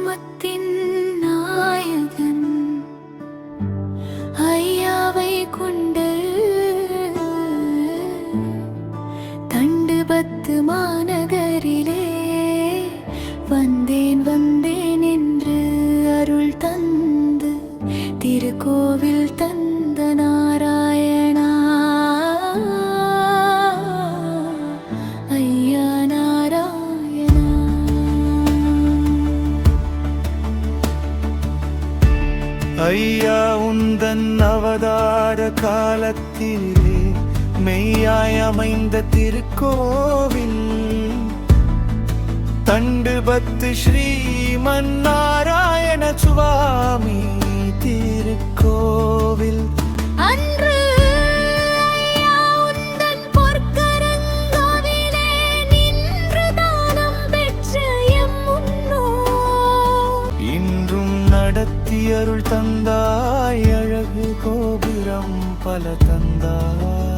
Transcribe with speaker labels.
Speaker 1: தர்மத்தின் நாயகன் ஐயாவை கொண்டு தண்டுபத்து மாநகரிலே வந்தேன் வந்தேன் என்று அருள் தந்து திருக்கோவில் தந்த நாராயணா ஐயா நாராயணா.
Speaker 2: ஐயா உந்தன் அவதார காலத்திலே மெய்யாய் அமைந்த திருக்கோவில் தண்டுபத்து ஸ்ரீமன் நாராயண சுவாமி திருக்கோவில்.
Speaker 1: அன்று ஐயா உந்தன் பொற்கரங்கோவிலே நின்று தானம் பெற்ற எம் முன்னோர்
Speaker 2: இன்றும் நடத்தி அருள் தந்தாய், அழகு கோபுரம் பல தந்தாய்.